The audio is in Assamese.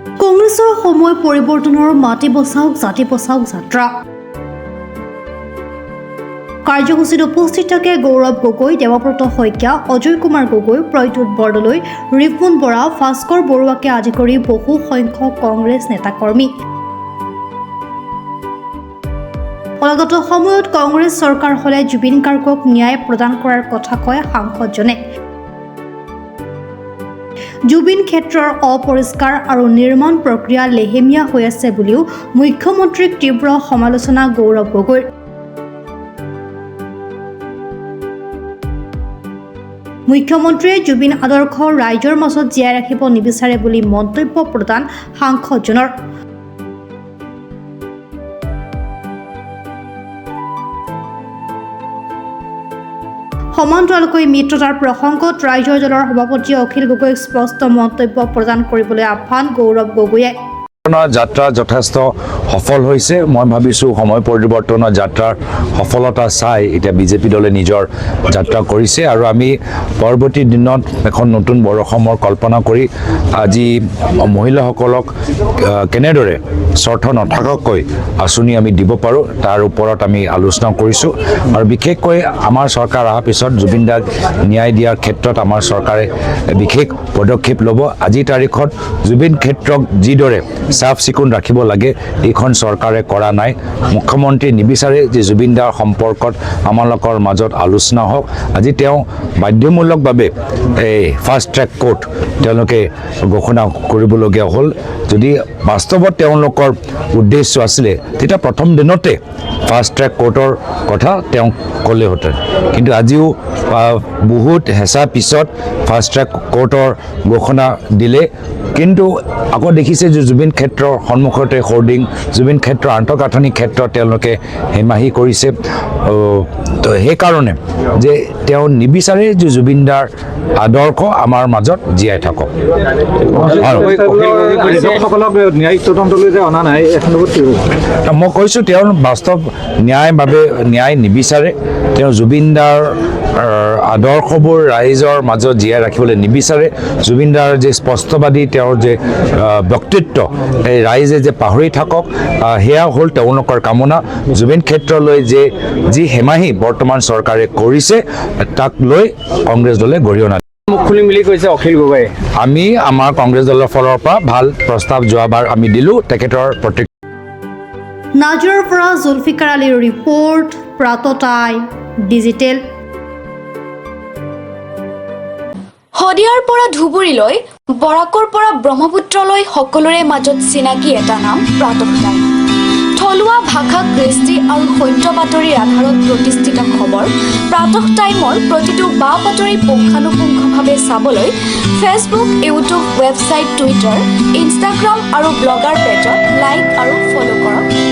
কংগ্ৰেছৰ সময় পৰিৱৰ্তনৰ মাটি বচাওক জাতি বচাওক যাত্ৰা কাৰ্যসূচীত উপস্থিত থাকে গৌৰৱ গগৈ, দেৱব্ৰত শইকীয়া, অজয় কুমাৰ গগৈ, প্ৰদ্যুৎ বৰদলৈ, ৰিপুণ বৰা, ভাস্কৰ বৰুৱাকে আদি কৰি বহু সংখ্যক কংগ্ৰেছ নেতাকৰ্মী। কলগত সময়ত কংগ্ৰেছ চৰকাৰ হলে জুবিন গাৰ্গক ন্যায় প্ৰদান কৰাৰ কথা কয় সাংসদজনে। জুবিন ক্ষেত্ৰৰ অপৰিষ্কাৰ আৰু নিৰ্মাণ প্ৰক্ৰিয়া লেহেমীয়া হৈ আছে বুলিও মুখ্যমন্ত্ৰীক তীব্ৰ সমালোচনা গৌৰৱ গগৈৰ। মুখ্যমন্ত্ৰীয়ে জুবিন আদৰ্শ ৰাইজৰ মাজত জীয়াই ৰাখিব নিবিচাৰে বুলি মন্তব্য প্ৰদান সাংসদজনৰ। সমান্তৰালকৈ মিত্ৰতাৰ প্ৰসংগত ৰাইজৰ দলৰ সভাপতি অখিল গগৈক স্পষ্ট মন্তব্য প্ৰদান কৰিবলৈ আহ্বান গৌৰৱ গগৈয়ে। যাত্ৰা যথেষ্ট সফল হৈছে। মই ভাবিছোঁ সময় পৰিৱৰ্তনৰ যাত্ৰাৰ সফলতা চাই এতিয়া বিজেপি দলে নিজৰ যাত্ৰা কৰিছে আৰু আমি পৰৱৰ্তী দিনত এখন নতুন বৰঅসমৰ কল্পনা কৰি আজি মহিলাসকলক কেনেদৰে স্বাৰ্থ নথকাকৈ আঁচনি আমি দিব পাৰোঁ তাৰ ওপৰত আমি আলোচনা কৰিছোঁ আৰু বিশেষকৈ আমাৰ চৰকাৰ অহাৰ পিছত জুবিন দাক ন্যায় দিয়াৰ ক্ষেত্ৰত আমাৰ চৰকাৰে বিশেষ পদক্ষেপ ল'ব। আজিৰ তাৰিখত জুবিন ক্ষেত্ৰক যিদৰে চাফ চিকুণ ৰাখিব লাগে এইখন চৰকাৰে কৰা নাই। মুখ্যমন্ত্ৰী নিবিচাৰে যে জুবিন দাৰ সম্পৰ্কত আমালোকৰ মাজত আলোচনা হওক। আজি তেওঁ বাধ্যমূলকভাৱে এই ফাষ্ট ট্ৰেক কোৰ্ট তেওঁলোকে ঘোষণা কৰিবলগীয়া হ'ল। যদি বাস্তৱত তেওঁলোকৰ উদ্দেশ্য আছিলে তেতিয়া প্ৰথম দিনতে ফাষ্ট ট্ৰেক কোৰ্টৰ কথা তেওঁ ক'লেহেঁতেন, কিন্তু আজিও বহুত হেঁচা পিছত ফাষ্ট ট্ৰেক কোৰ্টৰ ঘোষণা দিলে। কিন্তু আকৌ দেখিছে যে জুবিন ক্ষেত্ৰৰ সন্মুখতে হোৰ্ডিং, জুবিন ক্ষেত্ৰৰ আন্তঃগাঁথনি ক্ষেত্ৰত তেওঁলোকে হেমাহি কৰিছে। তো সেইকাৰণে যে তেওঁ নিবিচাৰে যে জুবিনদাৰ আদৰ্শ আমাৰ মাজত জীয়াই থাকক। মই কৈছোঁ তেওঁ বাস্তৱ ন্যায় নিবিচাৰে। তেওঁ জুবিনদাৰ আদৰ্শবোৰ ৰাইজৰ মাজত জীয়াই ৰাখিবলৈ নিবিচাৰে। জুবিনদাৰ যে স্পষ্টবাদী তেওঁৰ যে ব্যক্তিত্ব এই ৰাইজে যে পাহৰি থাকক সেয়া হ'ল তেওঁলোকৰ কামনা। জুবিন ক্ষেত্ৰলৈ যে যি হেমাহি বৰ্তমান চৰকাৰে কৰিছে তাক লৈ কংগ্ৰেছ দলে গৰিহণা মুখ খুলি মিলি কৈছে অখিল গগৈ। আমি আমাৰ কংগ্ৰেছ দলৰ ফালৰ পৰা ভাল প্ৰস্তাৱ যোৱাবাৰ আমি দিলোঁ তেখেতৰ প্ৰতি। নাজিৰৰ পৰা জুলফিকাৰ আলীৰ ৰিপৰ্ট, প্ৰাত টাইম ডিজিটেল। শদিয়াৰ পৰা ধুবুৰীলৈ, বৰাকৰ পৰা ব্ৰহ্মপুত্ৰলৈ সকলোৰে মাজত চিনাকি এটা নাম প্ৰাতঃ টাইম। থলুৱা ভাষা, কৃষ্টি আৰু সত্য বাতৰিৰ আধাৰত প্ৰতিষ্ঠিত খবৰ প্ৰাতঃ টাইমৰ প্ৰতিটো বা বাতৰি পুংখানুপুংখভাৱে চাবলৈ Facebook, YouTube, website, Twitter, Instagram আৰু ব্লগাৰ পেজত লাইক আৰু ফ'ল' কৰক।